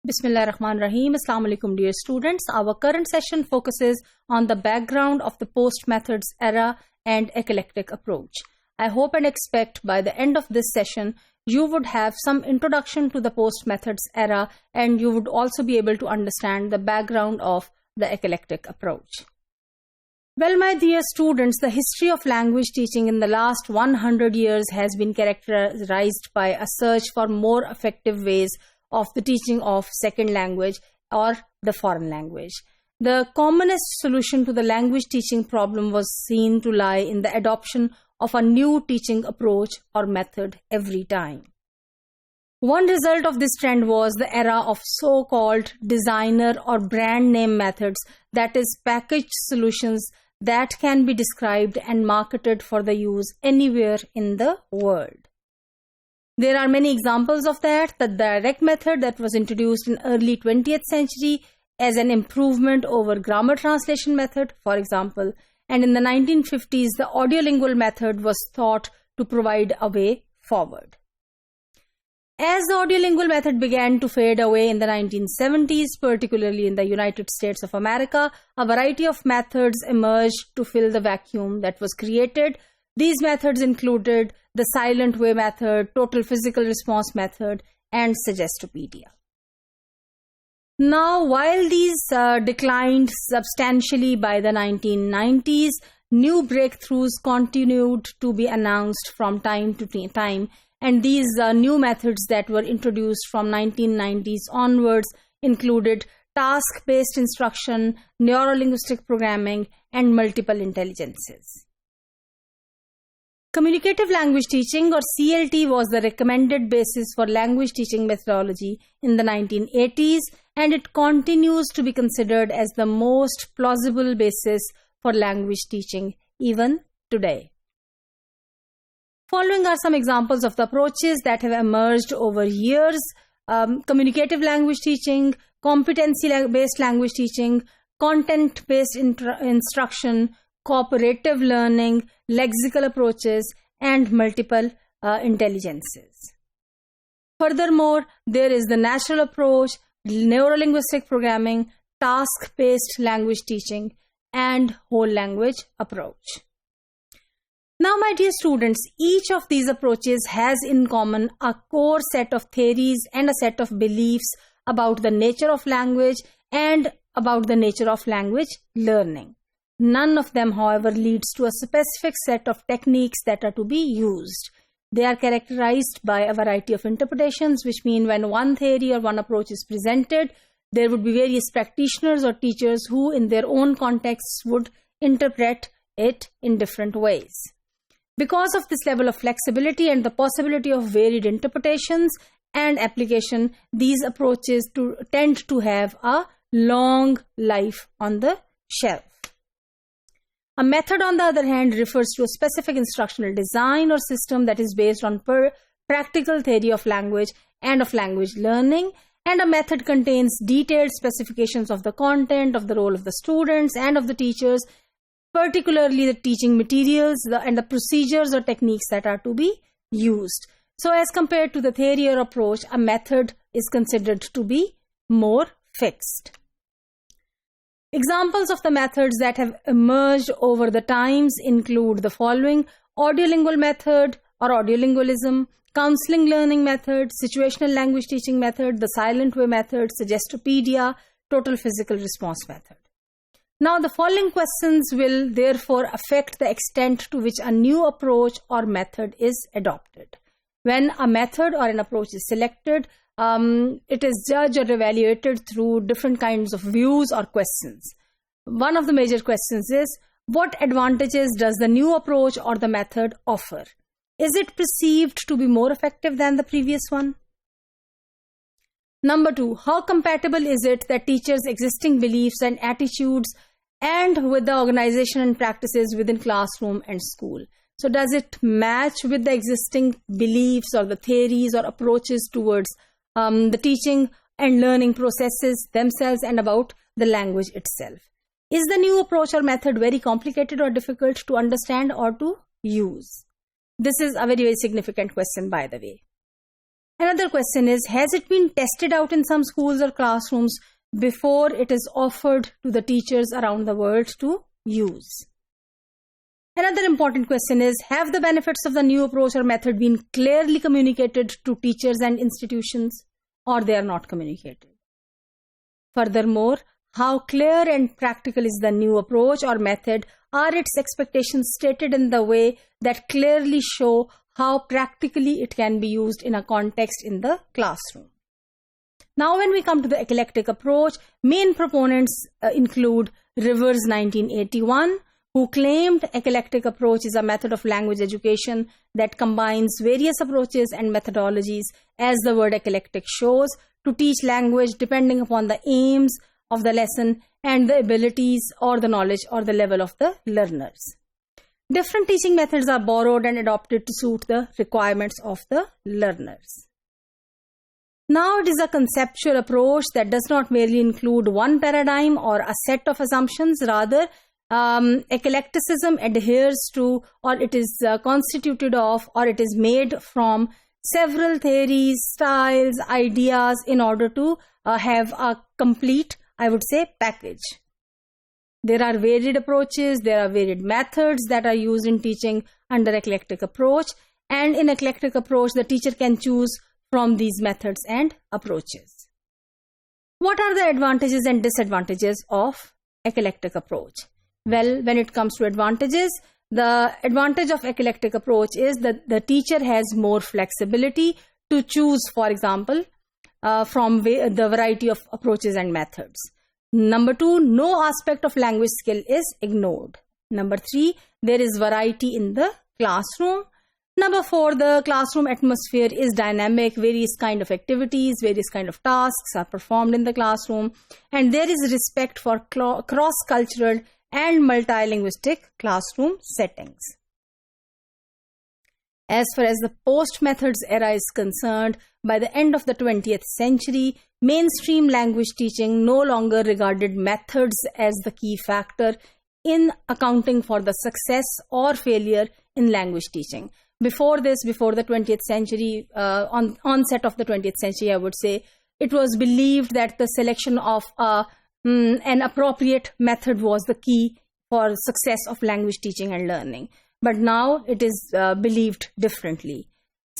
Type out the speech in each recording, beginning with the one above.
Bismillah ar-Rahman ar-Rahim. Assalamu alaikum dear students. Our current session focuses on the background of the post-methods era and eclectic approach. I hope and expect by the end of this session you would have some introduction to the post-methods era and you would also be able to understand the background of the eclectic approach. Well, my dear students, the history of language teaching in the last 100 years has been characterized by a search for more effective ways of the teaching of second language or the foreign language. The commonest solution to the language teaching problem was seen to lie in the adoption of a new teaching approach or method every time. One result of this trend was the era of so-called designer or brand name methods, that is, packaged solutions that can be described and marketed for the use anywhere in the world. There are many examples of that. The direct method that was introduced in early 20th century as an improvement over grammar translation method, for example, and in the 1950s, the audiolingual method was thought to provide a way forward. As the audiolingual method began to fade away in the 1970s, particularly in the United States of America, a variety of methods emerged to fill the vacuum that was created. These methods included the silent way method, total physical response method, and Suggestopedia. Now, while these declined substantially by the 1990s, new breakthroughs continued to be announced from time to time, and these new methods that were introduced from 1990s onwards included task-based instruction, neuro-linguistic programming, and multiple intelligences. Communicative language teaching, or CLT, was the recommended basis for language teaching methodology in the 1980s, and it continues to be considered as the most plausible basis for language teaching even today. Following are some examples of the approaches that have emerged over years: communicative language teaching, competency-based language teaching, content-based instruction, cooperative learning, lexical approaches, and multiple intelligences. Furthermore, there is the natural approach, neuro-linguistic programming, task-based language teaching, and whole language approach. Now, my dear students, each of these approaches has in common a core set of theories and a set of beliefs about the nature of language and about the nature of language learning. None of them, however, leads to a specific set of techniques that are to be used. They are characterized by a variety of interpretations, which mean when one theory or one approach is presented, there would be various practitioners or teachers who, in their own contexts, would interpret it in different ways. Because of this level of flexibility and the possibility of varied interpretations and application, these approaches tend to have a long life on the shelf. A method, on the other hand, refers to a specific instructional design or system that is based on practical theory of language and of language learning, and a method contains detailed specifications of the content, of the role of the students and of the teachers, particularly the teaching materials and the procedures or techniques that are to be used. So as compared to the theory or approach, a method is considered to be more fixed. Examples of the methods that have emerged over the times include the following: audiolingual method or audiolingualism, counseling learning method, situational language teaching method, the silent way method, Suggestopedia, total physical response method. Now, the following questions will therefore affect the extent to which a new approach or method is adopted. When a method or an approach is selected, it is judged or evaluated through different kinds of views or questions. One of the major questions is, what advantages does the new approach or the method offer? Is it perceived to be more effective than the previous one? Number 2, how compatible is it that teachers' existing beliefs and attitudes and with the organization and practices within classroom and school? So does it match with the existing beliefs or the theories or approaches towards the teaching and learning processes themselves and about the language itself? Is the new approach or method very complicated or difficult to understand or to use? This is a very, very significant question, by the way. Another question is, has it been tested out in some schools or classrooms before it is offered to the teachers around the world to use? Another important question is, have the benefits of the new approach or method been clearly communicated to teachers and institutions, or they are not communicated? Furthermore, how clear and practical is the new approach or method? Are its expectations stated in the way that clearly show how practically it can be used in a context in the classroom? Now, when we come to the eclectic approach, main proponents include Rivers 1981, who claimed eclectic approach is a method of language education that combines various approaches and methodologies, as the word eclectic shows, to teach language depending upon the aims of the lesson and the abilities or the knowledge or the level of the learners. Different teaching methods are borrowed and adopted to suit the requirements of the learners. Now, it is a conceptual approach that does not merely include one paradigm or a set of assumptions. Rather, eclecticism adheres to, or it is constituted of, or it is made from several theories, styles, ideas in order to have a complete, I would say, package. There are varied approaches, there are varied methods that are used in teaching under eclectic approach, and in eclectic approach, the teacher can choose from these methods and approaches. What are the advantages and disadvantages of eclectic approach? Well, when it comes to advantages, the advantage of eclectic approach is that the teacher has more flexibility to choose, for example, from the variety of approaches and methods. Number 2, no aspect of language skill is ignored. Number 3, there is variety in the classroom. Number 4, the classroom atmosphere is dynamic. Various kind of activities, various kind of tasks are performed in the classroom, and there is respect for cross-cultural and multilinguistic classroom settings. As far as the post-methods era is concerned, by the end of the 20th century, mainstream language teaching no longer regarded methods as the key factor in accounting for the success or failure in language teaching. Before this, before the 20th century, onset of the 20th century, I would say, it was believed that the selection of an appropriate method was the key for success of language teaching and learning. But now it is believed differently.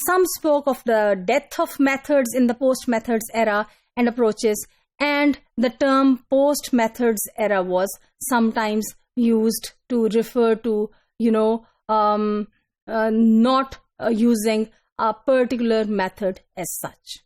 Some spoke of the death of methods in the post-methods era and approaches, and the term post-methods era was sometimes used to refer to, not using a particular method as such.